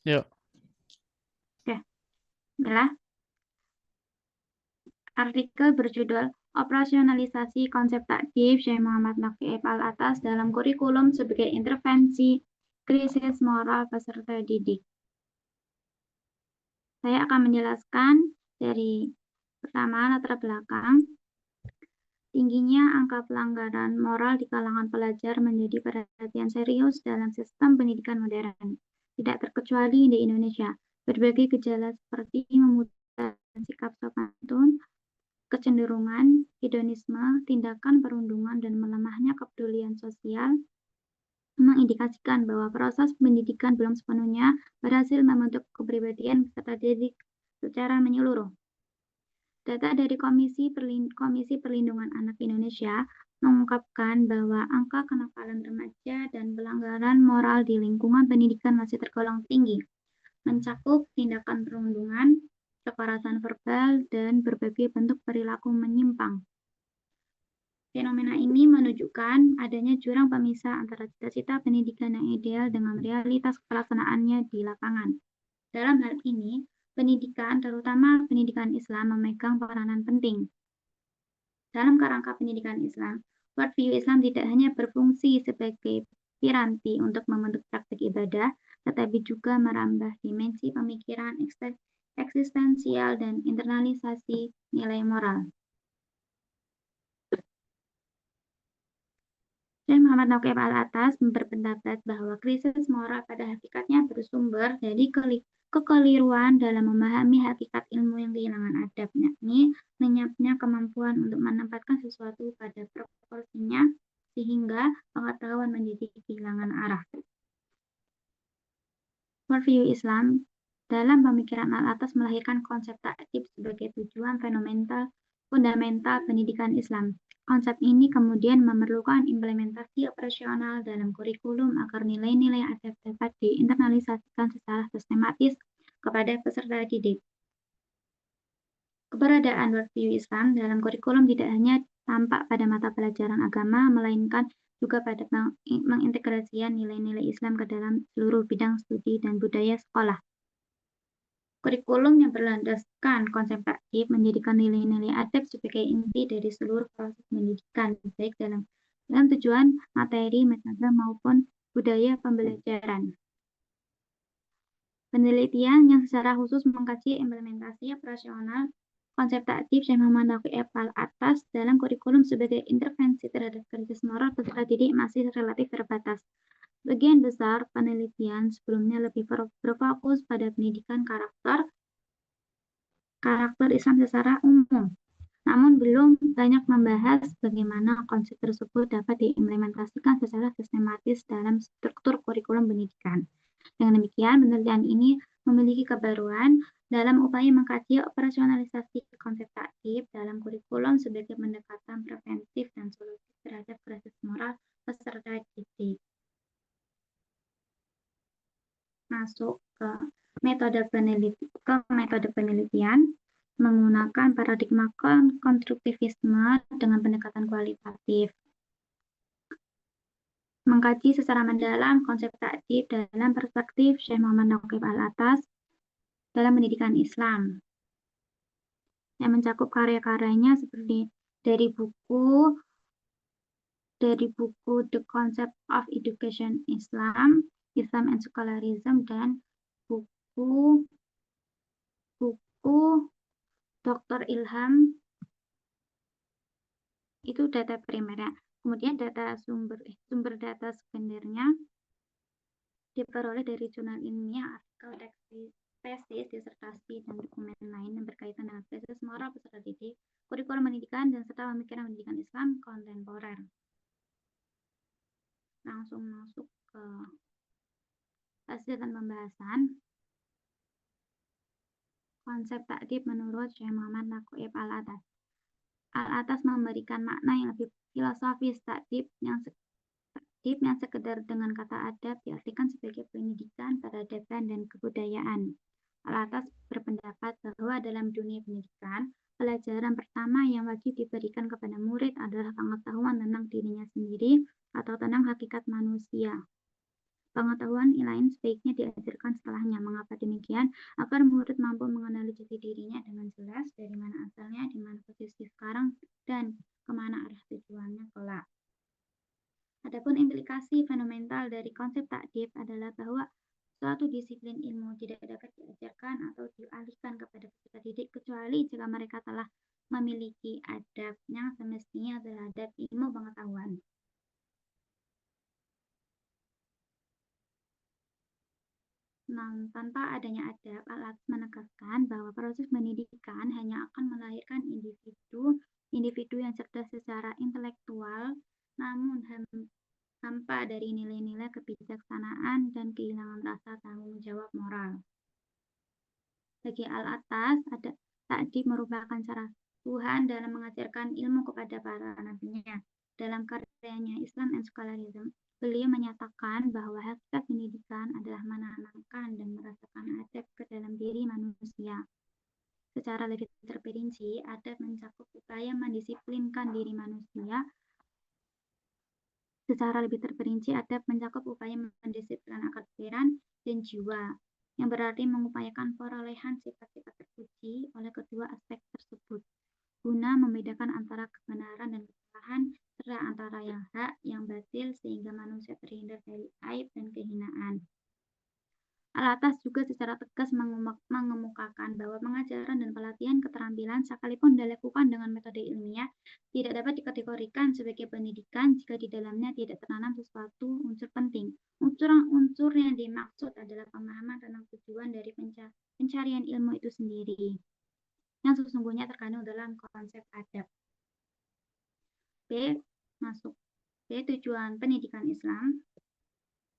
Yuk. Oke, adalah artikel berjudul Operasionalisasi Konsep Takdib Syekh Muhammad Naqib Al-Atas dalam Kurikulum sebagai Intervensi Krisis Moral Peserta Didik. Saya akan menjelaskan dari pertama latar belakang. Tingginya angka pelanggaran moral di kalangan pelajar menjadi perhatian serius dalam sistem pendidikan modern, tidak terkecuali di Indonesia. Berbagai gejala seperti memudahkan sikap sopan santun, kecenderungan hedonisme, tindakan perundungan, dan melemahnya kepedulian sosial mengindikasikan bahwa proses pendidikan belum sepenuhnya berhasil membentuk kepribadian peserta didik secara menyeluruh. Data dari Komisi Perlindungan Anak Indonesia mengungkapkan bahwa angka kenakalan remaja dan pelanggaran moral di lingkungan pendidikan masih tergolong tinggi, mencakup tindakan perundungan, kekerasan verbal, dan berbagai bentuk perilaku menyimpang. Fenomena ini menunjukkan adanya jurang pemisah antara cita-cita pendidikan yang ideal dengan realitas pelaksanaannya di lapangan. Dalam hal ini, pendidikan, terutama pendidikan Islam, memegang peranan penting. Dalam kerangka pendidikan Islam, worldview Islam tidak hanya berfungsi sebagai piranti untuk membentuk praktik ibadah, tetapi juga merambah dimensi pemikiran eksistensial dan internalisasi nilai moral. Syekh Muhammad Naqib Al-Atas berpendapat bahwa krisis moral pada hakikatnya bersumber dari kekeliruan dalam memahami hakikat ilmu yang kehilangan adab, yakni lenyapnya kemampuan untuk menempatkan sesuatu pada proporsinya sehingga pengetahuan menjadi kehilangan arah. Worldview Islam dalam pemikiran Al-Atas melahirkan konsep ta'dib sebagai tujuan fundamental pendidikan Islam. Konsep ini kemudian memerlukan implementasi operasional dalam kurikulum agar nilai-nilai adab dapat diinternalisasikan secara sistematis kepada peserta didik. Keberadaan worldview Islam dalam kurikulum tidak hanya tampak pada mata pelajaran agama, melainkan juga pada mengintegrasikan nilai-nilai Islam ke dalam seluruh bidang studi dan budaya sekolah. Kurikulum yang berlandaskan konsep ta'dib menjadikan nilai-nilai adab sebagai inti dari seluruh proses pendidikan, baik dalam tujuan materi, metode, maupun budaya pembelajaran. Penelitian yang secara khusus mengkaji implementasi operasional konsep ta'dib Syekh Muhammad Naqib Al-Atas dalam kurikulum sebagai intervensi terhadap krisis moral peserta didik masih relatif terbatas. Sebagian besar penelitian sebelumnya lebih berfokus pada pendidikan karakter Islam secara umum, namun belum banyak membahas bagaimana konsep tersebut dapat diimplementasikan secara sistematis dalam struktur kurikulum pendidikan. Dengan demikian, penelitian ini memiliki kebaruan dalam upaya mengkaji operasionalisasi konsep ta'dib dalam kurikulum sebagai pendekatan preventif dan solusi terhadap krisis moral peserta didik. Masuk ke metode penelitian menggunakan paradigma konstruktivisme dengan pendekatan kualitatif. Mengkaji secara mendalam konsep ta'dib dalam perspektif Syekh Muhammad Naqib Al-Atas dalam pendidikan Islam. Yang mencakup karya-karyanya seperti dari buku The Concept of Education Islam and Scholarism, dan buku Dr. Ilham, itu data primernya. Kemudian data sumber data sekundernya diperoleh dari jurnal ilmiah, artikel, tesis, disertasi, dan dokumen lain yang berkaitan dengan krisis moral peserta didik, kurikulum pendidikan, dan serta pemikiran pendidikan Islam kontemporer. Langsung masuk ke hasil dan pembahasan. Konsep ta'dib menurut Syekh Muhammad Naqib Al-Atas. Al-Atas memberikan makna yang lebih filosofis. Ta'dib yang sekedar dengan kata adab diartikan sebagai pendidikan, peradaban, dan kebudayaan. Al-Atas berpendapat bahwa dalam dunia pendidikan, pelajaran pertama yang wajib diberikan kepada murid adalah pengetahuan tentang dirinya sendiri atau tentang hakikat manusia. Pengetahuan lain sebaiknya diajarkan setelahnya. Mengapa demikian? Agar murid mampu mengenali jati dirinya dengan jelas, dari mana asalnya, di mana posisi sekarang, dan kemana arah tujuannya kelak. Adapun implikasi fundamental dari konsep takdib adalah bahwa suatu disiplin ilmu tidak dapat diajarkan atau dialihkan kepada peserta didik kecuali jika mereka telah memiliki adab yang semestinya terhadap ilmu pengetahuan. Tanpa adanya adab, Al-Atas menegaskan bahwa proses pendidikan hanya akan melahirkan individu yang cerdas secara intelektual, namun hampa dari nilai-nilai kebijaksanaan dan kehilangan rasa tanggung jawab moral. Bagi Al-Atas, takdib merupakan cara Tuhan dalam mengajarkan ilmu kepada para nabinya. Dalam karyanya Islam and Scholarism, beliau menyatakan bahwa hakikat pendidikan adalah menanamkan dan merasakan adab ke dalam diri manusia. Secara lebih terperinci, adab mencakup upaya mendisiplinkan diri manusia. Secara lebih terperinci, adab mencakup upaya mendisiplinkan akal pikiran dan jiwa, yang berarti mengupayakan perolehan sifat-sifat terpuji oleh kedua aspek tersebut, guna membedakan antara kebenaran dan kesalahan, serta antara yang hak, yang batil, sehingga manusia terhindar dari aib dan kehinaan. Al-Atas juga secara tegas mengemukakan bahwa pengajaran dan pelatihan keterampilan, sekalipun dilakukan dengan metode ilmiah, tidak dapat dikategorikan sebagai pendidikan jika di dalamnya tidak tertanam sesuatu unsur penting. Unsur yang dimaksud adalah pemahaman tentang tujuan dari pencarian ilmu itu sendiri, yang sesungguhnya terkandung dalam konsep adab. B. Tujuan pendidikan Islam.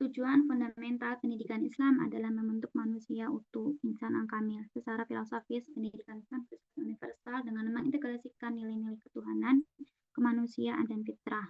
Tujuan fundamental pendidikan Islam adalah membentuk manusia utuh, insan yang kamil. Secara filosofis, pendidikan Islam bersifat universal dengan mengintegrasikan nilai-nilai ketuhanan, kemanusiaan, dan fitrah.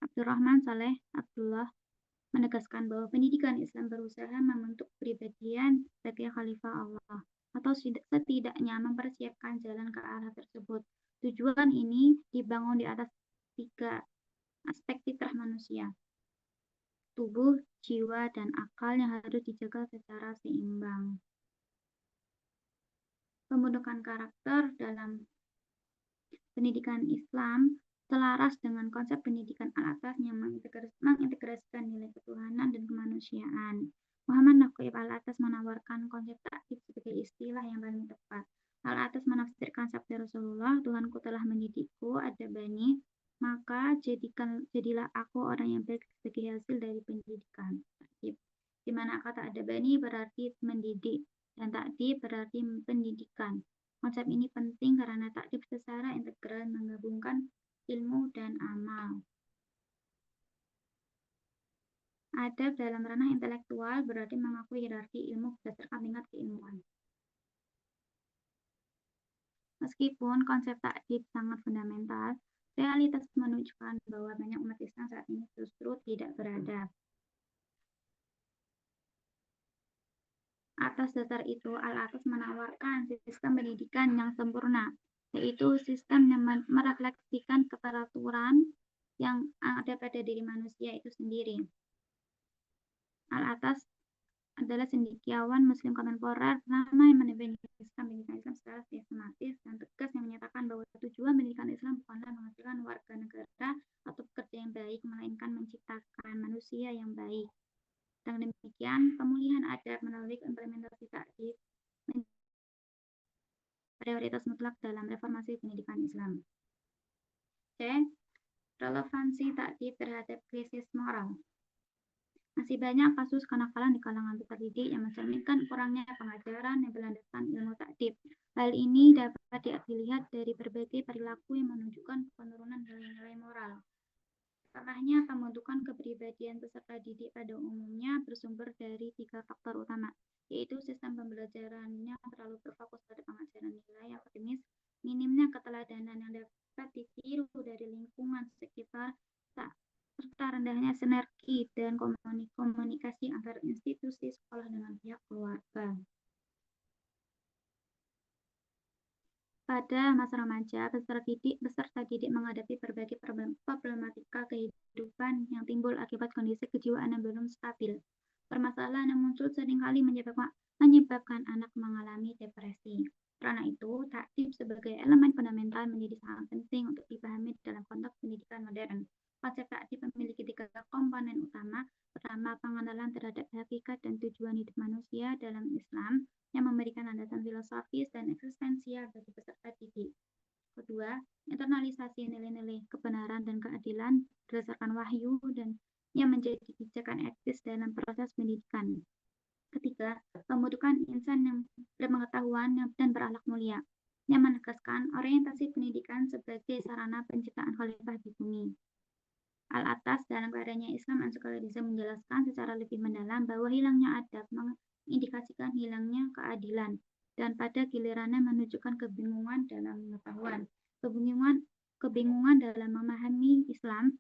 Abdurrahman Saleh Abdullah menegaskan bahwa pendidikan Islam berusaha membentuk kepribadian sebagai khalifah Allah, atau setidaknya mempersiapkan jalan ke arah tersebut. Tujuan ini dibangun di atas 3 aspek fitrah manusia: tubuh, jiwa, dan akal yang harus dijaga secara seimbang. Pembentukan karakter dalam pendidikan Islam selaras dengan konsep pendidikan Al-Atas yang mengintegrasikan nilai ketuhanan dan kemanusiaan. Muhammad Naqib Al-Atas menawarkan konsep takdib sebagai istilah yang paling tepat. Al-Atas menafsirkan sabda Rasulullah, Tuhanku telah mendidikku, adabani, maka jadilah aku orang yang baik sebagai hasil dari pendidikan. Takdib, di mana kata adabani berarti mendidik dan takdib berarti pendidikan. Konsep ini penting karena takdib secara integral menggabungkan ilmu dan amal. Adab dalam ranah intelektual berarti mengakui hierarki ilmu berdasarkan tingkat keilmuan. Meskipun konsep takdib sangat fundamental, realitas menunjukkan bahwa banyak umat Islam saat ini justru tidak beradab. Atas dasar itu, Al-Atas menawarkan sistem pendidikan yang sempurna, yaitu sistem yang merefleksikan keteraturan yang ada pada diri manusia itu sendiri. Al-Atas adalah cendekiawan Muslim kontemporer pertama yang mendefinisikan pendidikan Islam secara sistematis dan tegas, yang menyatakan bahwa tujuan pendidikan Islam bukanlah menghasilkan warga negara atau pekerja yang baik, melainkan menciptakan manusia yang baik. Dengan demikian, pemulihan adab melalui implementasi takdib prioritas mutlak dalam reformasi pendidikan Islam. C. Relevansi takdib terhadap krisis moral. Masih banyak kasus kenakalan di kalangan peserta didik yang mencerminkan kurangnya pengajaran yang berlandaskan ilmu takdib. Hal ini dapat dilihat dari berbagai perilaku yang menunjukkan penurunan nilai-nilai moral. Setelahnya, pembentukan kepribadian peserta didik pada umumnya bersumber dari 3 faktor utama, yaitu sistem pembelajarannya terlalu berfokus pada pengajaran nilai akademis, minimnya keteladanan yang dapat ditiru dari lingkungan sekitar, serta rendahnya sinergi dan komunikasi antar institusi sekolah dengan pihak keluarga. Pada masa remaja, peserta didik menghadapi berbagai problematika kehidupan yang timbul akibat kondisi kejiwaan yang belum stabil. Permasalahan yang muncul seringkali menyebabkan anak mengalami depresi. Karena itu, takdir sebagai elemen fundamental menjadi sangat penting untuk dipahami dalam konteks pendidikan modern. Konsep takdir memiliki 3 komponen utama. Pertama, pengenalan terhadap hakikat dan tujuan hidup manusia dalam Islam yang memberikan landasan filosofis dan eksistensial bagi peserta didik. Kedua, internalisasi nilai-nilai kebenaran dan keadilan berdasarkan wahyu dan yang menjadi pijakan etis dalam proses pendidikan. Ketiga, pembentukan insan yang berpengetahuan dan berakhlak mulia, yang menegaskan orientasi pendidikan sebagai sarana penciptaan khalifah di bumi. Al-Atas dalam karyanya Islam and Secularism menjelaskan secara lebih mendalam bahwa hilangnya adab mengindikasikan hilangnya keadilan dan pada gilirannya menunjukkan kebingungan dalam pengetahuan. Kebingungan dalam memahami Islam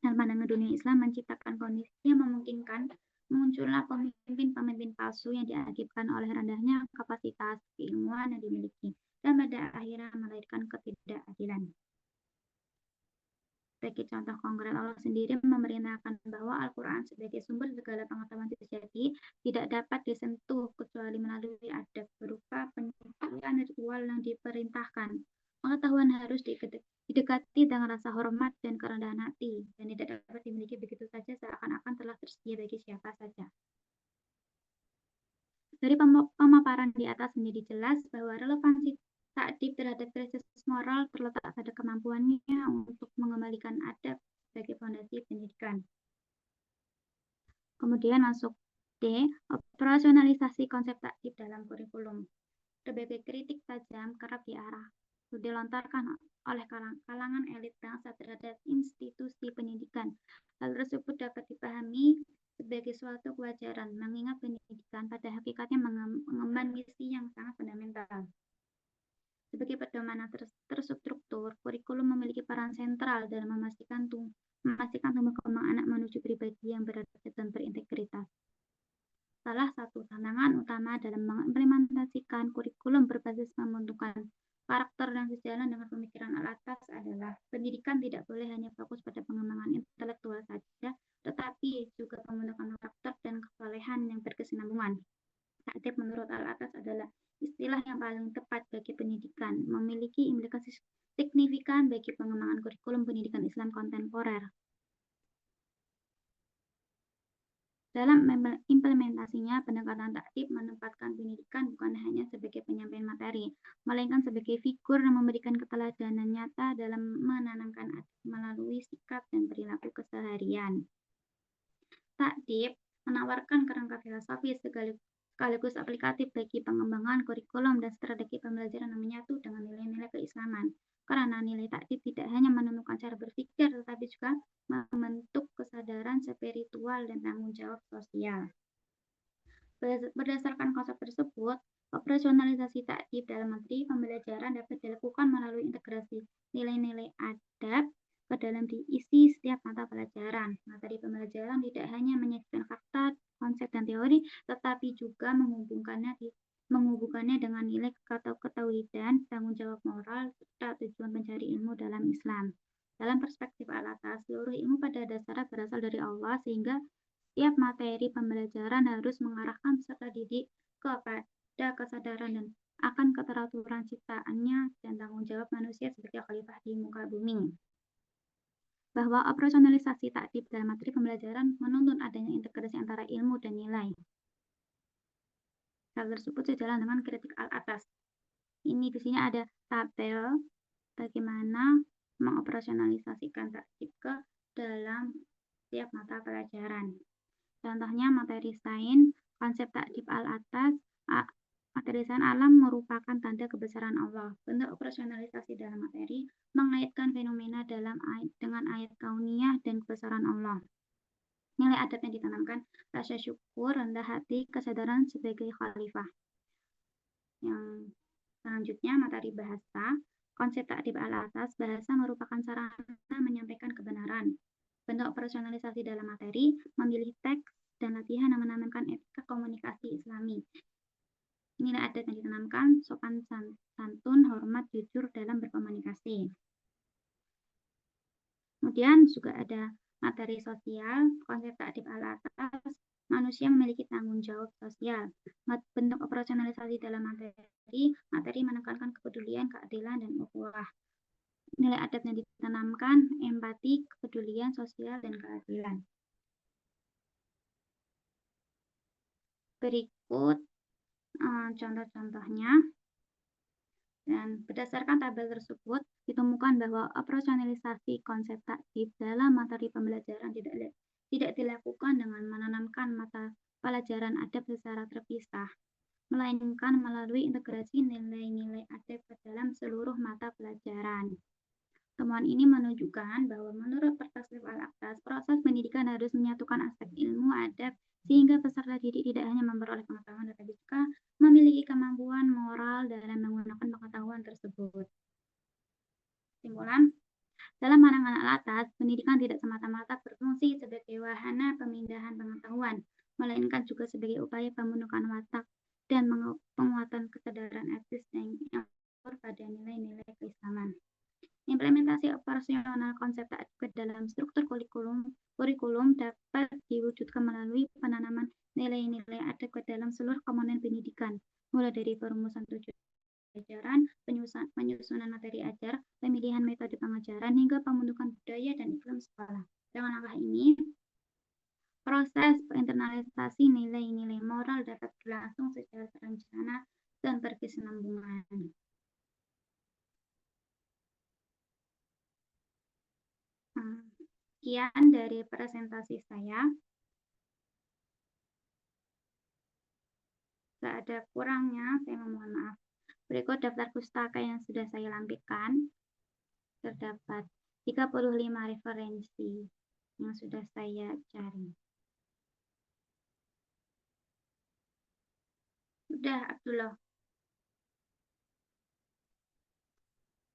dan pandangan dunia Islam menciptakan kondisi yang memungkinkan munculnya pemimpin-pemimpin palsu yang diakibatkan oleh rendahnya kapasitas keilmuan yang dimiliki dan pada akhirnya melahirkan ketidakadilan. Sebagai contoh konkret, Allah sendiri memerintahkan bahwa Al-Quran sebagai sumber segala pengetahuan sejati tidak dapat disentuh kecuali melalui adab berupa penyampaian ritual yang diperintahkan. Pengetahuan harus didekati dengan rasa hormat dan kerendahan hati dan tidak dapat dimiliki begitu saja seakan-akan telah tersedia bagi siapa saja. Dari pemaparan di atas menjadi jelas bahwa relevansi takdib terhadap krisis moral terletak pada kemampuannya untuk mengembalikan adab sebagai fondasi pendidikan. Kemudian masuk D, operasionalisasi konsep takdib dalam kurikulum. Berbagai kritik tajam kerap dilontarkan oleh kalangan elit bangsa terhadap institusi pendidikan. Hal tersebut dapat dipahami sebagai suatu kewajaran, mengingat pendidikan pada hakikatnya mengemban misi yang sangat fundamental. Sebagai pedoman terstruktur, kurikulum memiliki peran sentral dalam memastikan tumbuh kembang anak menuju pribadi yang beradab dan berintegritas. Salah satu tantangan utama dalam mengimplementasikan kurikulum berbasis pembentukan karakter dan sejalan dengan pemikiran Al-Atas adalah pendidikan tidak boleh hanya fokus pada pengembangan intelektual saja, tetapi juga pembentukan karakter dan kesolehan yang berkesinambungan. Takdib menurut Al-Atas adalah istilah yang paling tepat bagi pendidikan, memiliki implikasi signifikan bagi pengembangan kurikulum pendidikan Islam kontemporer. Dalam implementasinya, pendekatan takdib menempatkan pendidikan bukan hanya sebagai penyampaian materi, melainkan sebagai figur yang memberikan keteladanan nyata dalam menanamkan adab melalui sikap dan perilaku keseharian. Takdib menawarkan kerangka filosofis sekaligus aplikatif bagi pengembangan kurikulum dan strategi pembelajaran yang menyatu dengan nilai-nilai keislaman. Karena nilai takdib tidak hanya menemukan cara berpikir, tetapi juga membentuk kesadaran spiritual dan tanggung jawab sosial. Berdasarkan konsep tersebut, operasionalisasi takdib dalam materi pembelajaran dapat dilakukan melalui integrasi nilai-nilai adab ke dalam diisi setiap mata pelajaran. Materi pembelajaran tidak hanya menyajikan fakta, konsep, dan teori, tetapi juga menghubungkannya dengan nilai ketauhidan, tanggung jawab moral, serta tujuan mencari ilmu dalam Islam. Dalam perspektif Al-Atas, seluruh ilmu pada dasarnya berasal dari Allah, sehingga setiap materi pembelajaran harus mengarahkan peserta didik kepada kesadaran dan akan keteraturan ciptaannya dan tanggung jawab manusia sebagai khalifah di muka bumi. Bahwa operasionalisasi takdib dalam materi pembelajaran menuntun adanya integrasi antara ilmu dan nilai. Hal tersebut sejalan dengan kritik Al-Atas. Ini di sini ada tabel bagaimana mengoperasionalisasikan takdib ke dalam setiap mata pelajaran. Contohnya materi sains, konsep takdib Al-Atas, materi sains alam merupakan tanda kebesaran Allah. Bentuk operasionalisasi dalam materi mengaitkan fenomena dengan ayat kauniyah dan kebesaran Allah. Nilai adab yang ditanamkan, rasa syukur, rendah hati, kesadaran sebagai khalifah. Yang selanjutnya materi bahasa, konsep takdib Al-Atas, bahasa merupakan sarana menyampaikan kebenaran. Bentuk operasionalisasi dalam materi, memilih teks dan latihan yang menanamkan etika komunikasi Islami. Nilai adab yang ditanamkan, sopan santun, hormat, jujur dalam berkomunikasi. Kemudian juga ada materi sosial, konsep takdib Al-Atas manusia memiliki tanggung jawab sosial. Bentuk operasionalisasi dalam materi menekankan kepedulian, keadilan, dan ukhuwah. Nilai adab yang ditanamkan empati, kepedulian sosial, dan keadilan. Berikut contoh-contohnya. Dan berdasarkan tabel tersebut, ditemukan bahwa operasionalisasi konsep takjib dalam materi pembelajaran tidak dilakukan dengan menanamkan mata pelajaran adab secara terpisah, melainkan melalui integrasi nilai-nilai adab ke dalam seluruh mata pelajaran. Temuan ini menunjukkan bahwa menurut perspektif Al-Aqtas, proses pendidikan harus menyatukan aspek ilmu adab sehingga peserta didik tidak hanya memperoleh pengetahuan tetapi juga memiliki kemampuan moral dalam menggunakan pengetahuan tersebut. Kesimpulan, dalam pandangan Al-Aqtas, pendidikan tidak semata-mata berfungsi sebagai wahana pemindahan pengetahuan, melainkan juga sebagai upaya pembentukan watak dan penguatan kesadaran etis yang pada nilai-nilai keislaman. Implementasi operasional konsep takjib ke dalam struktur kurikulum dapat diwujudkan melalui penanaman nilai-nilai adab ke dalam seluruh komponen pendidikan, mulai dari perumusan tujuan pelajaran, penyusunan materi ajar, pemilihan metode pengajaran, hingga pembentukan budaya dan iklim sekolah. Dengan langkah ini, proses internalisasi nilai-nilai moral dapat berlangsung secara terencana dan berkesinambungan. Sekian dari presentasi saya. Jika ada kurangnya, saya mohon maaf. Berikut daftar pustaka yang sudah saya lampirkan. Terdapat 35 referensi yang sudah saya cari. Sudah, Abdullah.